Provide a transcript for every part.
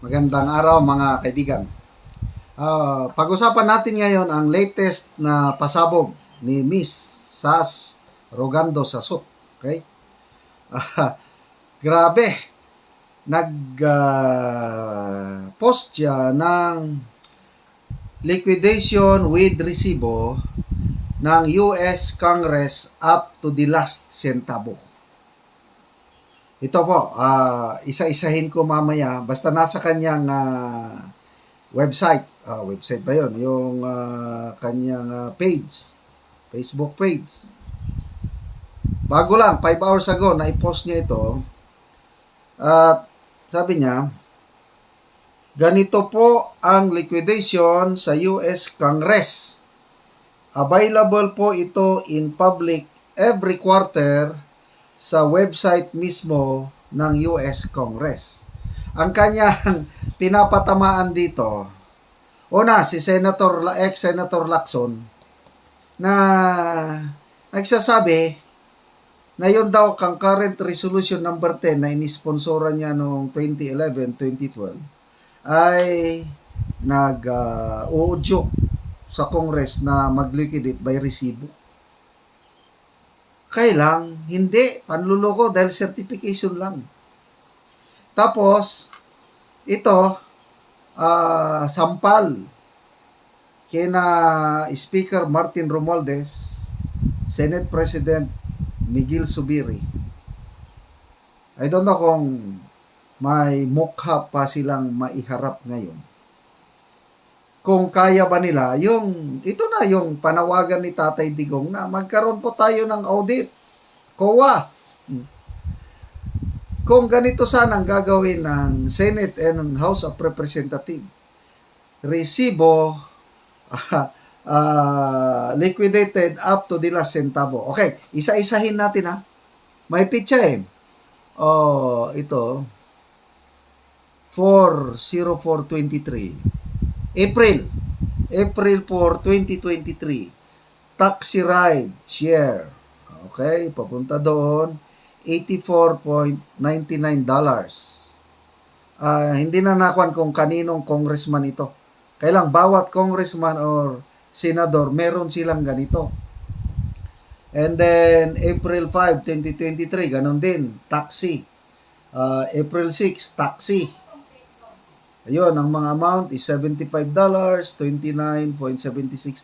Magandang araw mga kaibigan. Pag-usapan natin ngayon ang latest na pasabog ni Miss Sas Rogando Sasot. Okay? Grabe. Nag-post siya ng liquidation with resibo ng US Congress up to the last centavo. Ito po, isa-isahin ko mamaya. Basta nasa kanyang website. Website ba yun? Yung kanyang page. Facebook page. Bago lang, 5 hours ago, na-post niya ito. At sabi niya, ganito po ang liquidation sa US Congress. Available po ito in public every quarter sa website mismo ng US Congress. Ang kanyang pinapatamaan dito, una si ex-Senator Lacson na nagsasabi na yun daw concurrent resolution number 10 na inisponsoran niya noong 2011-2012 ay nag-uudyok sa Congress na mag-liquidate by resibo. Kailang, hindi, panluloko dahil certification lang. Tapos, ito, sampal kina Speaker Martin Romualdez, Senate President Miguel Zubiri. I don't know kung may mukha pa silang maiharap ngayon. Kung kaya ba nila, ito na yung panawagan ni Tatay Digong na magkaroon po tayo ng audit. COA. Kung ganito sana ang gagawin ng Senate and House of Representatives, resibo liquidated up to the last centavo. Okay, isa-isahin natin ha. May pitsa ito. 4/04/23. April 4, 2023. Taxi ride share. Okay, papunta doon. $84.99. Hindi na nakuan kung kaninong congressman ito. Kailang bawat congressman or senador, meron silang ganito. And then, April 5, 2023, ganun din, taxi. April 6, taxi. Ayun, ang mga amount is $75, $29.76.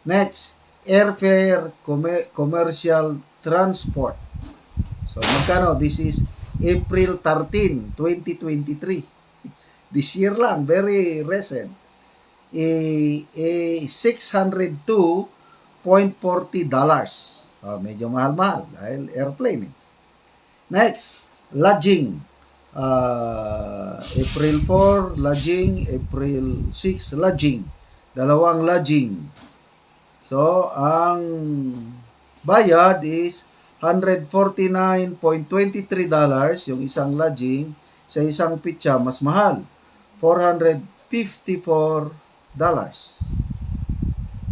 Next, airfare, commercial transport. So, magkano? This is April 13, 2023. This year lang, very recent. $602.40. Medyo mahal-mahal dahil airplane. Next, lodging. April 4, lodging. April 6, lodging. Dalawang lodging. So, ang bayad is $149.23 yung isang lodging. Sa isang pitsa, mas mahal. $454.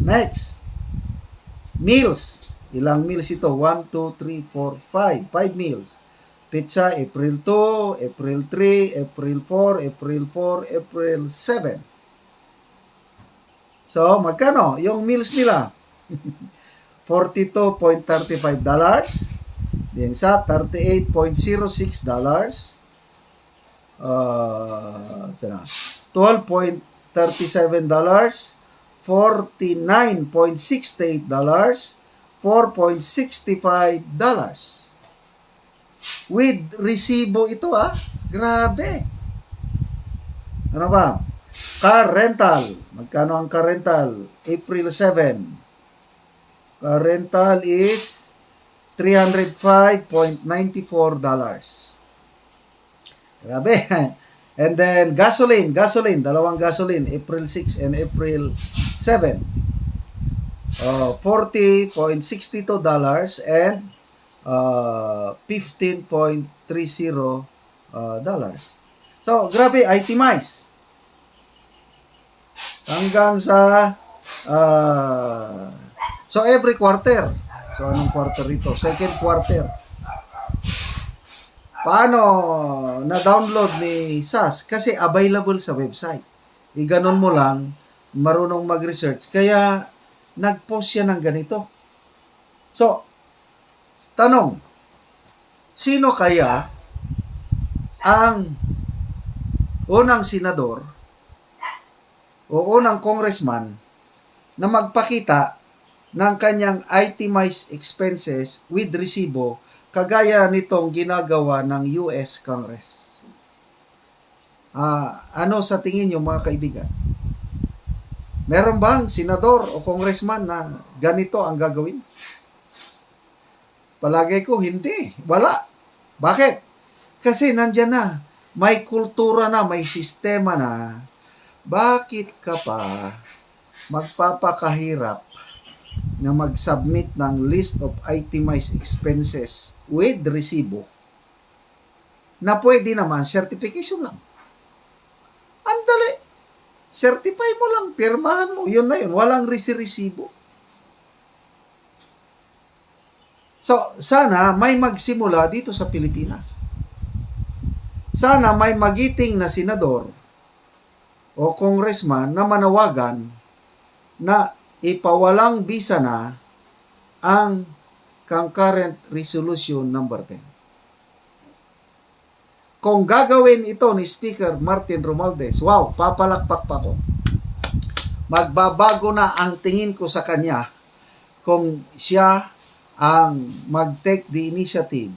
Next, meals. Ilang meals ito? 1, 2, 3, 4, 5. 5 meals. Pizza, April 2, April 3, April 4, April 4, April 7. So, magkano? Yung meals nila. $42.35. Yung isa, $38.06. $12.37. $49.68. $4.65. With resibo ito Grabe. Ano ba? Car rental. Magkano ang car rental? April 7. Car rental is $305.94. Grabe. And then gasoline, dalawang gasoline, April 6 and April 7. $40.62 and $15.30. So, grabe, itemize. Hanggang sa so every quarter. So, anong quarter ito? Second quarter. Paano na-download ni SAS? Kasi available sa website. Iganon mo lang, marunong mag-research. Kaya, nag-post siya ng ganito. So, tanong, sino kaya ang unang senador o unang congressman na magpakita ng kanyang itemized expenses with resibo kagaya nitong ginagawa ng US Congress? Ano sa tingin niyo mga kaibigan? Meron bang senador o congressman na ganito ang gagawin? Palagay ko hindi. Wala. Bakit? Kasi nandyan na. May kultura na, may sistema na. Bakit ka pa magpapakahirap na mag-submit ng list of itemized expenses with resibo na pwede naman certification lang? Andali. Certify mo lang, pirmahan mo. Yun na yun. Walang resibo. So, sana may magsimula dito sa Pilipinas. Sana may magiting na senador o congressman na manawagan na ipawalang bisa na ang Concurrent Resolution number 10. Kung gagawin ito ni Speaker Martin Romualdez, wow, papalakpak pa ko. Magbabago na ang tingin ko sa kanya kung siya ang mag-take the initiative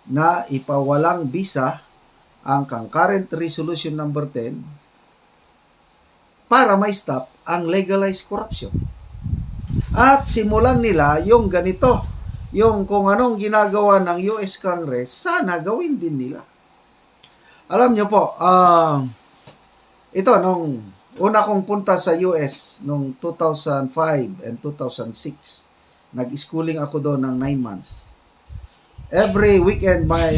na ipawalang bisa ang Concurrent Resolution number 10 para ma-stop ang legalized corruption. At simulan nila yung ganito, yung kung anong ginagawa ng US Congress, sana gawin din nila. Alam nyo po, ito, nung una kong punta sa US, nung 2005 and 2006, nag-schooling ako doon ng 9 months. Every weekend, may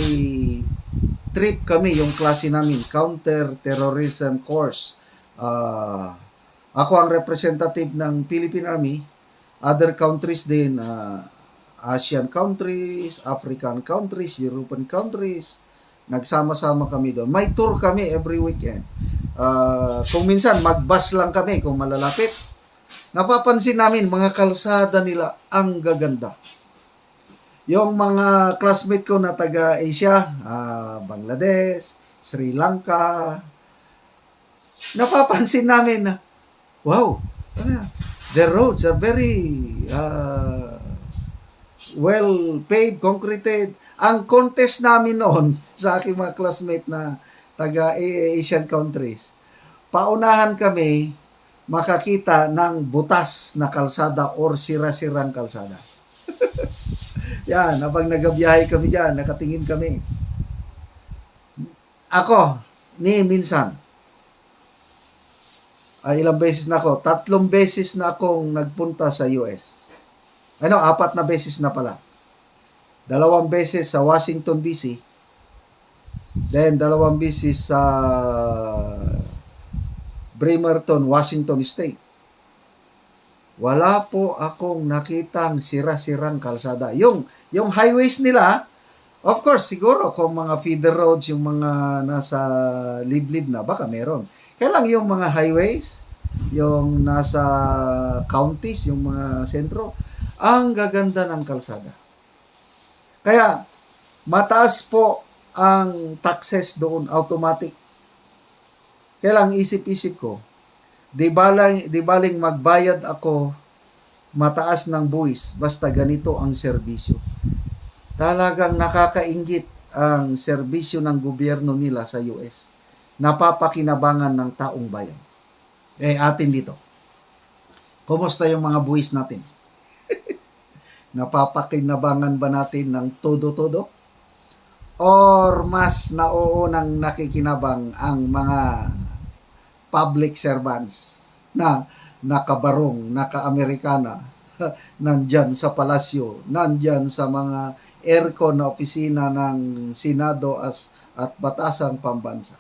trip kami, yung klase namin, counter-terrorism course. Ako ang representative ng Philippine Army, other countries din, Asian countries, African countries, European countries, nagsama-sama kami doon. May tour kami every weekend. Kung minsan, mag-bus lang kami kung malalapit. Napapansin namin, mga kalsada nila, ang gaganda. Yung mga classmate ko na taga-Asia, Bangladesh, Sri Lanka, napapansin namin na, wow, the roads are very well-paved, concreted. Ang contest namin noon sa aking mga classmate na taga-Asian countries, paunahan kami makakita ng butas na kalsada or sira-sirang kalsada. Yan, habang nagabiyahe kami dyan, nakatingin kami. Ako, minsan, ilang beses na ako, 3 beses na akong nagpunta sa US. 4 na beses na pala. 2 beses sa Washington, D.C. Then, 2 beses sa Bremerton, Washington State. Wala po akong nakitang sira-sirang kalsada. Yung highways nila, of course, siguro kung mga feeder roads, yung mga nasa liblib na, baka meron. Kaya lang yung mga highways, yung nasa counties, yung mga sentro, ang gaganda ng kalsada. Kaya, mataas po ang taxes doon, automatic. Kaya lang, isip-isip ko, di baling magbayad ako mataas ng buwis, basta ganito ang serbisyo. Talagang nakakainggit ang serbisyo ng gobyerno nila sa US. Napapakinabangan ng taong bayan. Atin dito. Kumusta yung mga buwis natin? Napapakinabangan ba natin ng todo-todo? Or mas nauunang nakikinabang ang mga public servants na nakabarong, naka-Amerikana, nandyan sa palasyo, nandyan sa mga aircon na opisina ng Senado at batasang pambansa,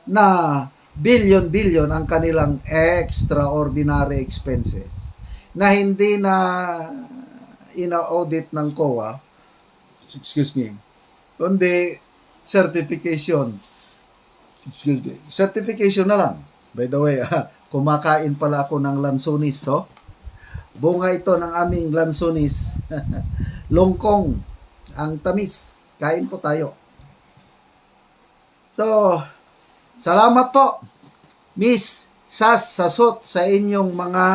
na billion-billion ang kanilang extraordinary expenses na hindi na ina-audit ng COA, kundi certification. Excuse me. Certification na lang. By the way, kumakain pala ako ng lansonis, so. Bunga ito ng aming lansonis. Longkong. Ang tamis. Kain po tayo. So, salamat po, Miss Sas Sasot, sa inyong mga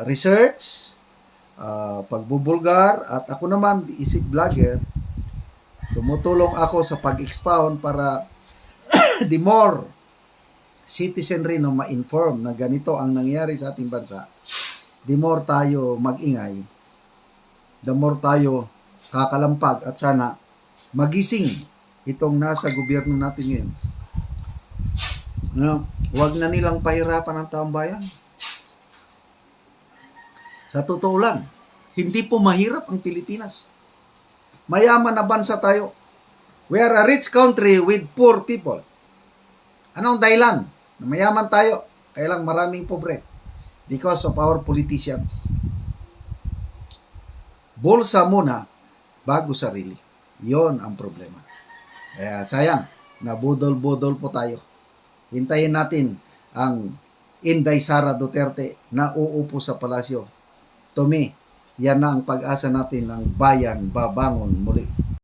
research, pagbubulgar, at ako naman, isip vlogger, tumutulong ako sa pag-expound para the more citizenry na ma-inform na ganito ang nangyari sa ating bansa, the more tayo mag-ingay, the more tayo kakalampag, at sana magising itong nasa gobyerno natin ngayon. No, wag na nilang pahirapan ang taong bayan. Sa totoo lang, hindi po mahirap ang Pilipinas. Mayaman na bansa tayo. We are a rich country with poor people. Anong dahilan? Mayaman tayo, kaya lang maraming pobre. Because of our politicians. Bulsa muna, bago sarili. Yon ang problema. Kaya sayang, nabudol-budol po tayo. Hintayin natin ang Inday Sara Duterte na uupo sa palasyo. To me, yan na ang pag-asa natin ng bayan babangon muli.